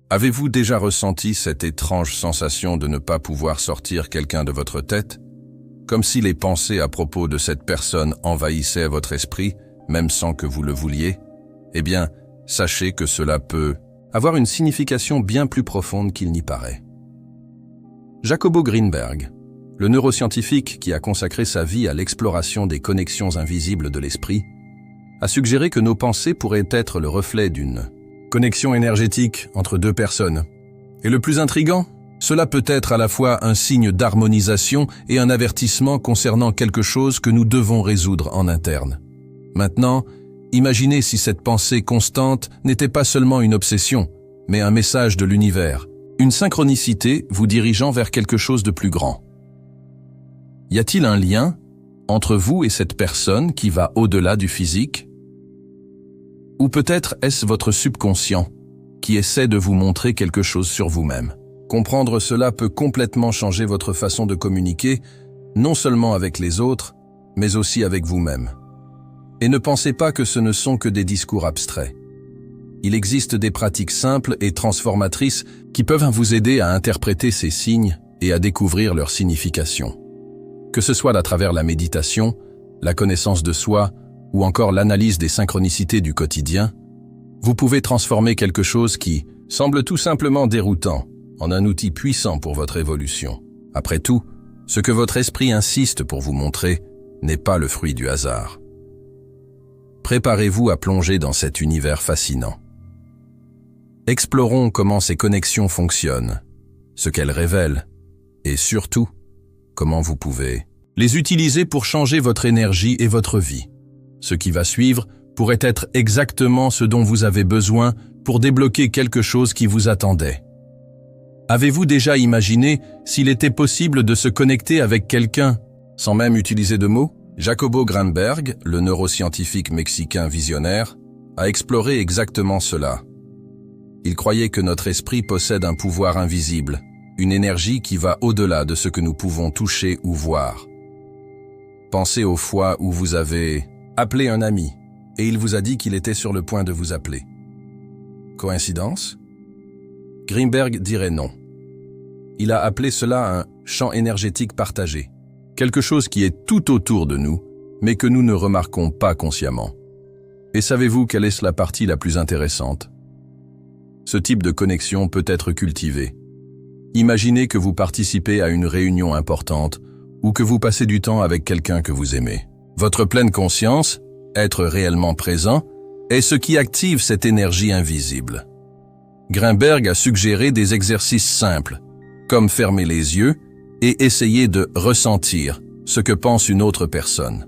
Avez-vous déjà ressenti cette étrange sensation de ne pas pouvoir sortir quelqu'un de votre tête? Comme si les pensées à propos de cette personne envahissaient votre esprit, même sans que vous le vouliez? Eh bien, sachez que cela peut avoir une signification bien plus profonde qu'il n'y paraît. Jacobo Greenberg, le neuroscientifique qui a consacré sa vie à l'exploration des connexions invisibles de l'esprit, a suggéré que nos pensées pourraient être le reflet d'une connexion énergétique entre deux personnes. Et le plus intriguant, cela peut être à la fois un signe d'harmonisation et un avertissement concernant quelque chose que nous devons résoudre en interne. Maintenant, imaginez si cette pensée constante n'était pas seulement une obsession, mais un message de l'univers, une synchronicité vous dirigeant vers quelque chose de plus grand. Y a-t-il un lien entre vous et cette personne qui va au-delà du physique? Ou peut-être est-ce votre subconscient qui essaie de vous montrer quelque chose sur vous-même? Comprendre cela peut complètement changer votre façon de communiquer, non seulement avec les autres, mais aussi avec vous-même. Et ne pensez pas que ce ne sont que des discours abstraits. Il existe des pratiques simples et transformatrices qui peuvent vous aider à interpréter ces signes et à découvrir leur signification. Que ce soit à travers la méditation, la connaissance de soi ou encore l'analyse des synchronicités du quotidien, vous pouvez transformer quelque chose qui semble tout simplement déroutant en un outil puissant pour votre évolution. Après tout, ce que votre esprit insiste pour vous montrer n'est pas le fruit du hasard. Préparez-vous à plonger dans cet univers fascinant. Explorons comment ces connexions fonctionnent, ce qu'elles révèlent, et surtout, comment vous pouvez les utiliser pour changer votre énergie et votre vie. Ce qui va suivre pourrait être exactement ce dont vous avez besoin pour débloquer quelque chose qui vous attendait. Avez-vous déjà imaginé s'il était possible de se connecter avec quelqu'un sans même utiliser de mots? Jacobo Greenberg, le neuroscientifique mexicain visionnaire, a exploré exactement cela. Il croyait que notre esprit possède un pouvoir invisible, une énergie qui va au-delà de ce que nous pouvons toucher ou voir. Pensez aux fois où vous avez appelé un ami et il vous a dit qu'il était sur le point de vous appeler. Coïncidence? Greenberg dirait non. Il a appelé cela un champ énergétique partagé, quelque chose qui est tout autour de nous, mais que nous ne remarquons pas consciemment. Et savez-vous quelle est la partie la plus intéressante? Ce type de connexion peut être cultivé. Imaginez que vous participez à une réunion importante ou que vous passez du temps avec quelqu'un que vous aimez. Votre pleine conscience, être réellement présent, est ce qui active cette énergie invisible. Greenberg a suggéré des exercices simples, comme fermer les yeux et essayer de ressentir ce que pense une autre personne.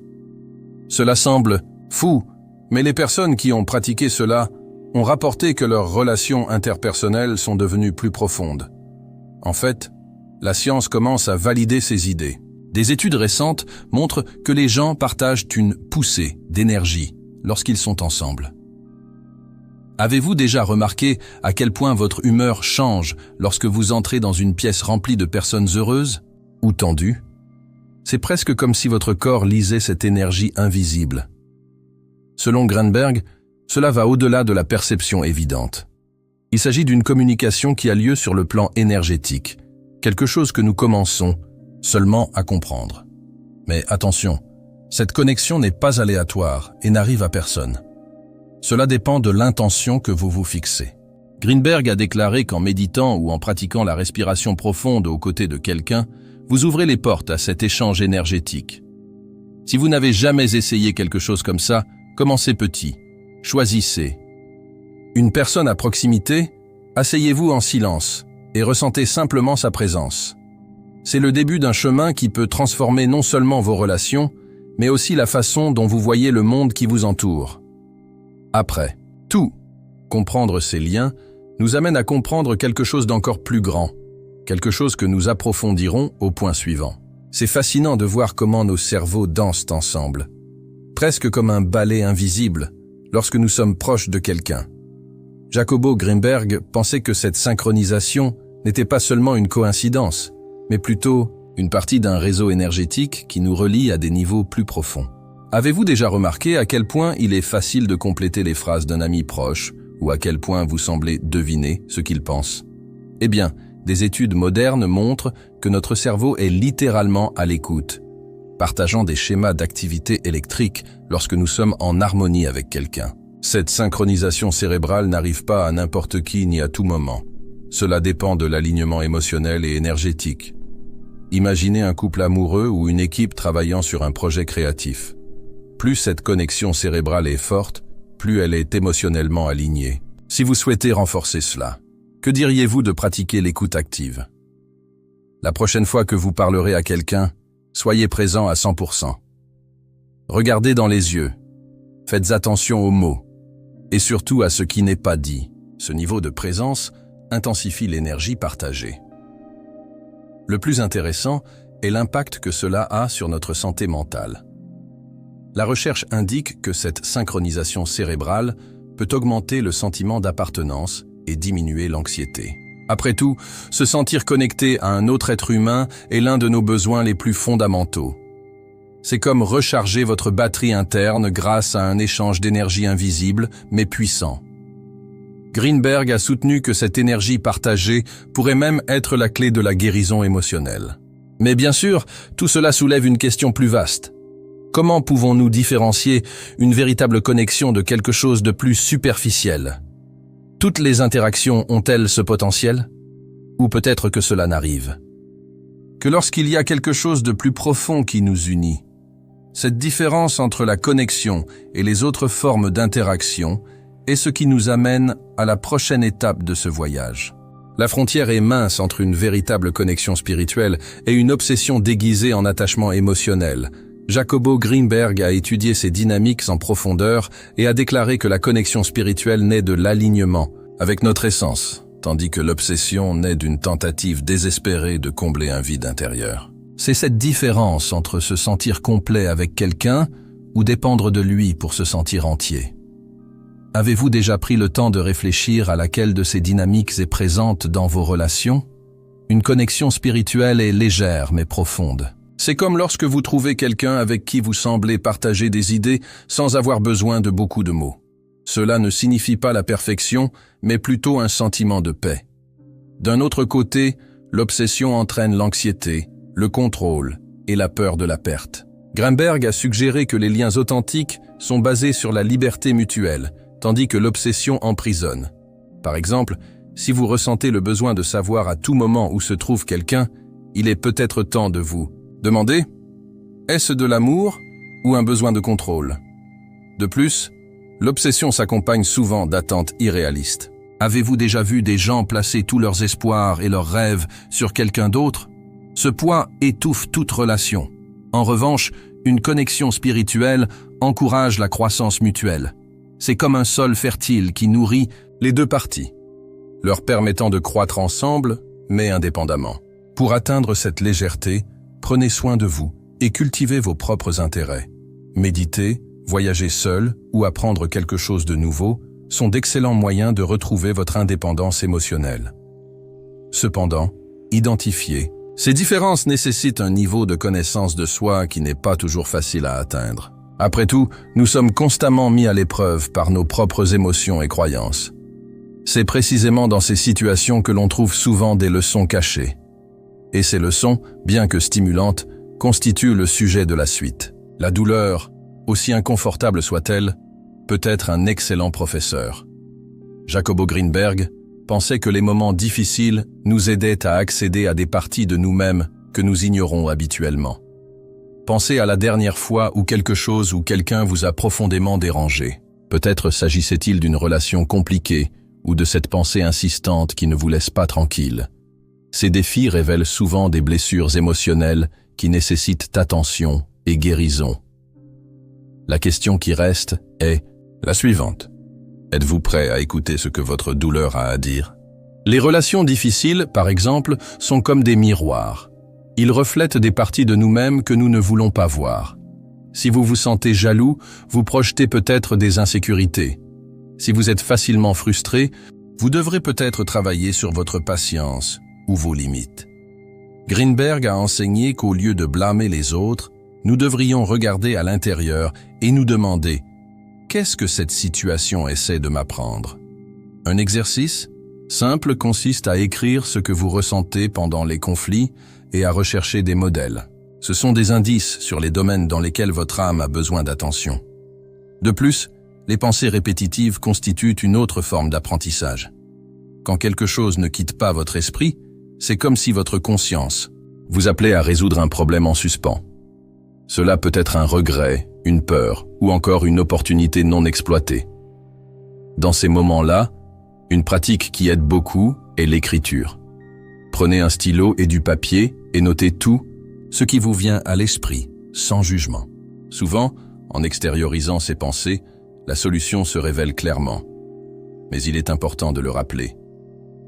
Cela semble fou, mais les personnes qui ont pratiqué cela ont rapporté que leurs relations interpersonnelles sont devenues plus profondes. En fait, la science commence à valider ces idées. Des études récentes montrent que les gens partagent une poussée d'énergie lorsqu'ils sont ensemble. Avez-vous déjà remarqué à quel point votre humeur change lorsque vous entrez dans une pièce remplie de personnes heureuses ou tendues? C'est presque comme si votre corps lisait cette énergie invisible. Selon Greenberg, cela va au-delà de la perception évidente. Il s'agit d'une communication qui a lieu sur le plan énergétique, quelque chose que nous commençons seulement à comprendre. Mais attention, cette connexion n'est pas aléatoire et n'arrive à personne. Cela dépend de l'intention que vous vous fixez. Greenberg a déclaré qu'en méditant ou en pratiquant la respiration profonde aux côtés de quelqu'un, vous ouvrez les portes à cet échange énergétique. Si vous n'avez jamais essayé quelque chose comme ça, commencez petit. Choisissez une personne à proximité, asseyez-vous en silence et ressentez simplement sa présence. C'est le début d'un chemin qui peut transformer non seulement vos relations, mais aussi la façon dont vous voyez le monde qui vous entoure. Après tout, comprendre ces liens nous amène à comprendre quelque chose d'encore plus grand, quelque chose que nous approfondirons au point suivant. C'est fascinant de voir comment nos cerveaux dansent ensemble, presque comme un ballet invisible, lorsque nous sommes proches de quelqu'un. Jacobo Greenberg pensait que cette synchronisation n'était pas seulement une coïncidence, mais plutôt une partie d'un réseau énergétique qui nous relie à des niveaux plus profonds. Avez-vous déjà remarqué à quel point il est facile de compléter les phrases d'un ami proche ou à quel point vous semblez deviner ce qu'il pense? Eh bien, des études modernes montrent que notre cerveau est littéralement à l'écoute, partageant des schémas d'activité électrique lorsque nous sommes en harmonie avec quelqu'un. Cette synchronisation cérébrale n'arrive pas à n'importe qui ni à tout moment. Cela dépend de l'alignement émotionnel et énergétique. Imaginez un couple amoureux ou une équipe travaillant sur un projet créatif. Plus cette connexion cérébrale est forte, plus elle est émotionnellement alignée. Si vous souhaitez renforcer cela, que diriez-vous de pratiquer l'écoute active? La prochaine fois que vous parlerez à quelqu'un, soyez présent à 100%. Regardez dans les yeux. Faites attention aux mots. Et surtout à ce qui n'est pas dit. Ce niveau de présence intensifie l'énergie partagée. Le plus intéressant est l'impact que cela a sur notre santé mentale. La recherche indique que cette synchronisation cérébrale peut augmenter le sentiment d'appartenance et diminuer l'anxiété. Après tout, se sentir connecté à un autre être humain est l'un de nos besoins les plus fondamentaux. C'est comme recharger votre batterie interne grâce à un échange d'énergie invisible mais puissant. Greenberg a soutenu que cette énergie partagée pourrait même être la clé de la guérison émotionnelle. Mais bien sûr, tout cela soulève une question plus vaste. Comment pouvons-nous différencier une véritable connexion de quelque chose de plus superficiel? Toutes les interactions ont-elles ce potentiel? Ou peut-être que cela n'arrive que lorsqu'il y a quelque chose de plus profond qui nous unit. Cette différence entre la connexion et les autres formes d'interaction est ce qui nous amène à la prochaine étape de ce voyage. La frontière est mince entre une véritable connexion spirituelle et une obsession déguisée en attachement émotionnel. Jacobo Greenberg a étudié ces dynamiques en profondeur et a déclaré que la connexion spirituelle naît de l'alignement avec notre essence, tandis que l'obsession naît d'une tentative désespérée de combler un vide intérieur. C'est cette différence entre se sentir complet avec quelqu'un ou dépendre de lui pour se sentir entier. Avez-vous déjà pris le temps de réfléchir à laquelle de ces dynamiques est présente dans vos relations? Une connexion spirituelle est légère mais profonde. C'est comme lorsque vous trouvez quelqu'un avec qui vous semblez partager des idées sans avoir besoin de beaucoup de mots. Cela ne signifie pas la perfection, mais plutôt un sentiment de paix. D'un autre côté, l'obsession entraîne l'anxiété, le contrôle et la peur de la perte. Greenberg a suggéré que les liens authentiques sont basés sur la liberté mutuelle, tandis que l'obsession emprisonne. Par exemple, si vous ressentez le besoin de savoir à tout moment où se trouve quelqu'un, il est peut-être temps de vous demander: est-ce de l'amour ou un besoin de contrôle? De plus, l'obsession s'accompagne souvent d'attentes irréalistes. Avez-vous déjà vu des gens placer tous leurs espoirs et leurs rêves sur quelqu'un d'autre? Ce poids étouffe toute relation. En revanche, une connexion spirituelle encourage la croissance mutuelle. C'est comme un sol fertile qui nourrit les deux parties, leur permettant de croître ensemble, mais indépendamment. Pour atteindre cette légèreté, prenez soin de vous et cultivez vos propres intérêts. Méditer, voyager seul ou apprendre quelque chose de nouveau sont d'excellents moyens de retrouver votre indépendance émotionnelle. Cependant, identifiez. Ces différences nécessitent un niveau de connaissance de soi qui n'est pas toujours facile à atteindre. Après tout, nous sommes constamment mis à l'épreuve par nos propres émotions et croyances. C'est précisément dans ces situations que l'on trouve souvent des leçons cachées. Et ces leçons, bien que stimulantes, constituent le sujet de la suite. La douleur, aussi inconfortable soit-elle, peut être un excellent professeur. Jacobo Greenberg pensait que les moments difficiles nous aidaient à accéder à des parties de nous-mêmes que nous ignorons habituellement. Pensez à la dernière fois où quelque chose ou quelqu'un vous a profondément dérangé. Peut-être s'agissait-il d'une relation compliquée ou de cette pensée insistante qui ne vous laisse pas tranquille. Ces défis révèlent souvent des blessures émotionnelles qui nécessitent attention et guérison. La question qui reste est la suivante. Êtes-vous prêt à écouter ce que votre douleur a à dire? Les relations difficiles, par exemple, sont comme des miroirs. Ils reflètent des parties de nous-mêmes que nous ne voulons pas voir. Si vous vous sentez jaloux, vous projetez peut-être des insécurités. Si vous êtes facilement frustré, vous devrez peut-être travailler sur votre patience ou vos limites. Greenberg a enseigné qu'au lieu de blâmer les autres, nous devrions regarder à l'intérieur et nous demander: qu'est-ce que cette situation essaie de m'apprendre? Un exercice simple consiste à écrire ce que vous ressentez pendant les conflits et à rechercher des modèles. Ce sont des indices sur les domaines dans lesquels votre âme a besoin d'attention. De plus, les pensées répétitives constituent une autre forme d'apprentissage. Quand quelque chose ne quitte pas votre esprit, c'est comme si votre conscience vous appelait à résoudre un problème en suspens. Cela peut être un regret, une peur ou encore une opportunité non exploitée. Dans ces moments-là, une pratique qui aide beaucoup est l'écriture. Prenez un stylo et du papier et notez tout ce qui vous vient à l'esprit, sans jugement. Souvent, en extériorisant ces pensées, la solution se révèle clairement. Mais il est important de le rappeler.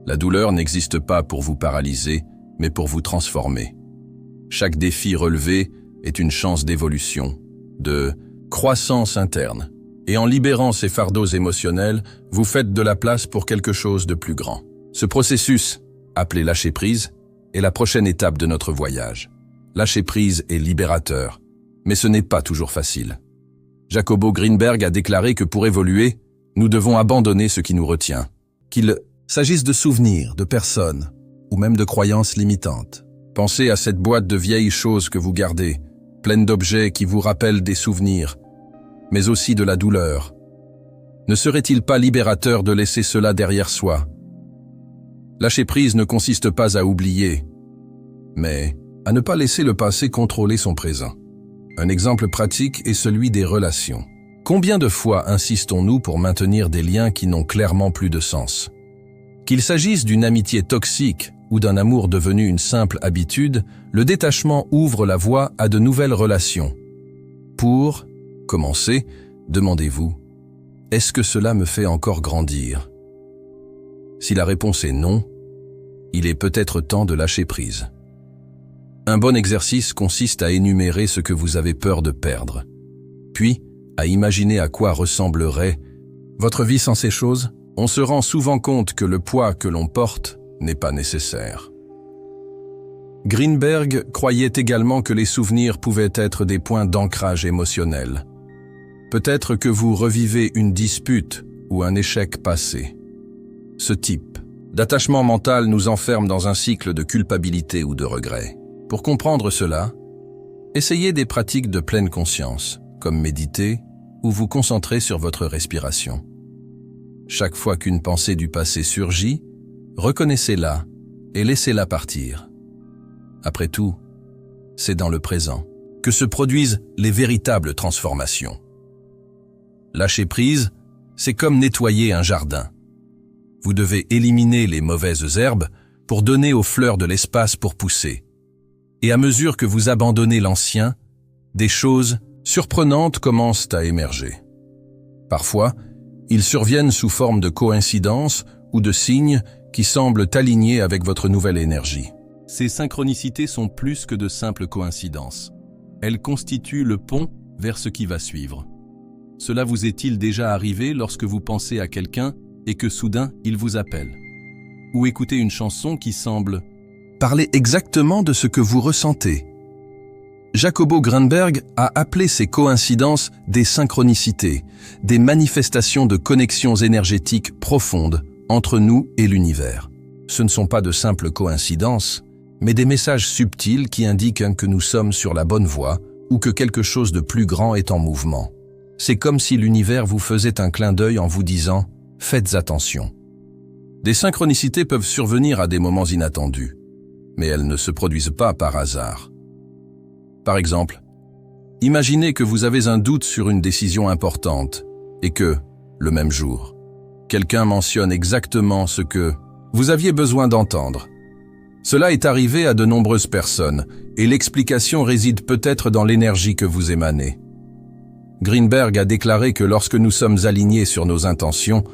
La douleur n'existe pas pour vous paralyser, mais pour vous transformer. Chaque défi relevé est une chance d'évolution, de croissance interne. Et en libérant ces fardeaux émotionnels, vous faites de la place pour quelque chose de plus grand. Ce processus, appelé lâcher prise, est la prochaine étape de notre voyage. Lâcher prise est libérateur, mais ce n'est pas toujours facile. Jacobo Greenberg a déclaré que pour évoluer, nous devons abandonner ce qui nous retient. Qu'il s'agisse de souvenirs, de personnes, ou même de croyances limitantes. Pensez à cette boîte de vieilles choses que vous gardez, pleine d'objets qui vous rappellent des souvenirs, mais aussi de la douleur. Ne serait-il pas libérateur de laisser cela derrière soi? Lâcher prise ne consiste pas à oublier, mais à ne pas laisser le passé contrôler son présent. Un exemple pratique est celui des relations. Combien de fois insistons-nous pour maintenir des liens qui n'ont clairement plus de sens? Qu'il s'agisse d'une amitié toxique ou d'un amour devenu une simple habitude, le détachement ouvre la voie à de nouvelles relations. Pour commencer, demandez-vous, est-ce que cela me fait encore grandir? Si la réponse est non, il est peut-être temps de lâcher prise. Un bon exercice consiste à énumérer ce que vous avez peur de perdre, puis à imaginer à quoi ressemblerait votre vie sans ces choses. On se rend souvent compte que le poids que l'on porte n'est pas nécessaire. Greenberg croyait également que les souvenirs pouvaient être des points d'ancrage émotionnel. Peut-être que vous revivez une dispute ou un échec passé. Ce type d'attachement mental nous enferme dans un cycle de culpabilité ou de regret. Pour comprendre cela, essayez des pratiques de pleine conscience, comme méditer ou vous concentrer sur votre respiration. Chaque fois qu'une pensée du passé surgit, reconnaissez-la et laissez-la partir. Après tout, c'est dans le présent que se produisent les véritables transformations. Lâcher prise, c'est comme nettoyer un jardin. Vous devez éliminer les mauvaises herbes pour donner aux fleurs de l'espace pour pousser. Et à mesure que vous abandonnez l'ancien, des choses surprenantes commencent à émerger. Parfois, ils surviennent sous forme de coïncidences ou de signes qui semblent alignés avec votre nouvelle énergie. Ces synchronicités sont plus que de simples coïncidences. Elles constituent le pont vers ce qui va suivre. Cela vous est-il déjà arrivé lorsque vous pensez à quelqu'un et que soudain il vous appelle? Ou écoutez une chanson qui semble parler exactement de ce que vous ressentez? Jacobo Greenberg a appelé ces coïncidences des synchronicités, des manifestations de connexions énergétiques profondes entre nous et l'univers. Ce ne sont pas de simples coïncidences, mais des messages subtils qui indiquent que nous sommes sur la bonne voie ou que quelque chose de plus grand est en mouvement. C'est comme si l'univers vous faisait un clin d'œil en vous disant « Faites attention ». Des synchronicités peuvent survenir à des moments inattendus, mais elles ne se produisent pas par hasard. Par exemple, imaginez que vous avez un doute sur une décision importante et que, le même jour, quelqu'un mentionne exactement ce que vous aviez besoin d'entendre. Cela est arrivé à de nombreuses personnes et l'explication réside peut-être dans l'énergie que vous émanez. Greenberg a déclaré que lorsque nous sommes alignés sur nos intentions,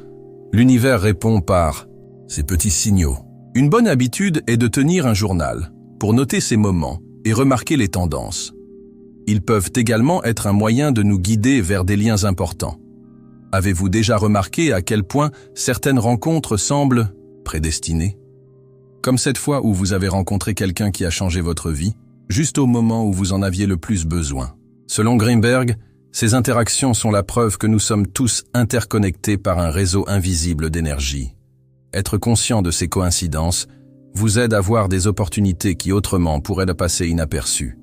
l'univers répond par ces petits signaux. Une bonne habitude est de tenir un journal pour noter ces moments et remarquer les tendances. Ils peuvent également être un moyen de nous guider vers des liens importants. Avez-vous déjà remarqué à quel point certaines rencontres semblent prédestinées? Comme cette fois où vous avez rencontré quelqu'un qui a changé votre vie, juste au moment où vous en aviez le plus besoin. Selon Greenberg, ces interactions sont la preuve que nous sommes tous interconnectés par un réseau invisible d'énergie. Être conscient de ces coïncidences vous aide à voir des opportunités qui autrement pourraient passer inaperçues.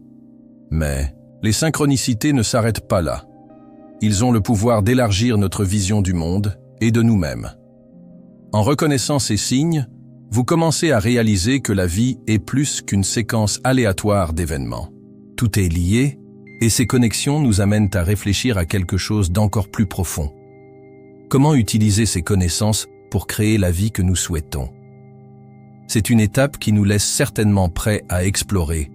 Mais les synchronicités ne s'arrêtent pas là. Ils ont le pouvoir d'élargir notre vision du monde et de nous-mêmes. En reconnaissant ces signes, vous commencez à réaliser que la vie est plus qu'une séquence aléatoire d'événements. Tout est lié, et ces connexions nous amènent à réfléchir à quelque chose d'encore plus profond. Comment utiliser ces connaissances pour créer la vie que nous souhaitons? C'est une étape qui nous laisse certainement prêts à explorer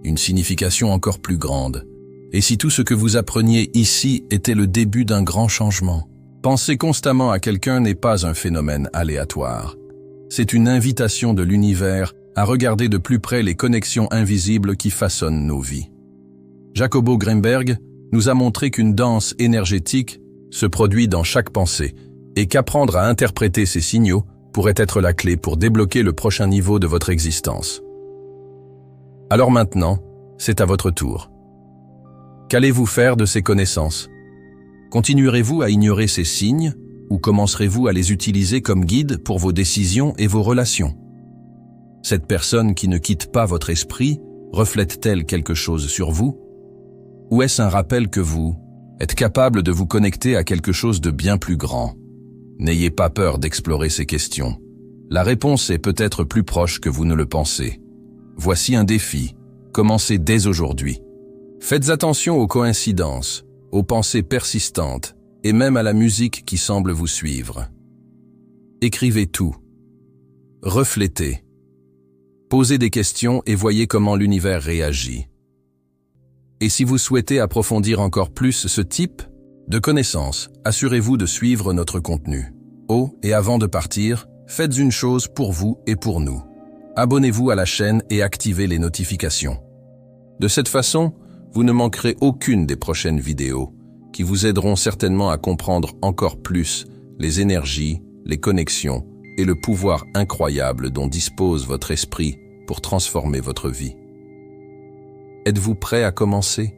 une signification encore plus grande. Et si tout ce que vous appreniez ici était le début d'un grand changement? Penser constamment à quelqu'un n'est pas un phénomène aléatoire. C'est une invitation de l'univers à regarder de plus près les connexions invisibles qui façonnent nos vies. Jacobo Greenberg nous a montré qu'une danse énergétique se produit dans chaque pensée et qu'apprendre à interpréter ces signaux pourrait être la clé pour débloquer le prochain niveau de votre existence. Alors maintenant, c'est à votre tour. Qu'allez-vous faire de ces connaissances? Continuerez-vous à ignorer ces signes ou commencerez-vous à les utiliser comme guide pour vos décisions et vos relations? Cette personne qui ne quitte pas votre esprit reflète-t-elle quelque chose sur vous? Ou est-ce un rappel que vous êtes capable de vous connecter à quelque chose de bien plus grand? N'ayez pas peur d'explorer ces questions. La réponse est peut-être plus proche que vous ne le pensez. Voici un défi. Commencez dès aujourd'hui. Faites attention aux coïncidences, aux pensées persistantes et même à la musique qui semble vous suivre. Écrivez tout. Reflétez. Posez des questions et voyez comment l'univers réagit. Et si vous souhaitez approfondir encore plus ce type de connaissances, assurez-vous de suivre notre contenu. Oh, et avant de partir, faites une chose pour vous et pour nous. Abonnez-vous à la chaîne et activez les notifications. De cette façon, vous ne manquerez aucune des prochaines vidéos qui vous aideront certainement à comprendre encore plus les énergies, les connexions et le pouvoir incroyable dont dispose votre esprit pour transformer votre vie. Êtes-vous prêt à commencer ?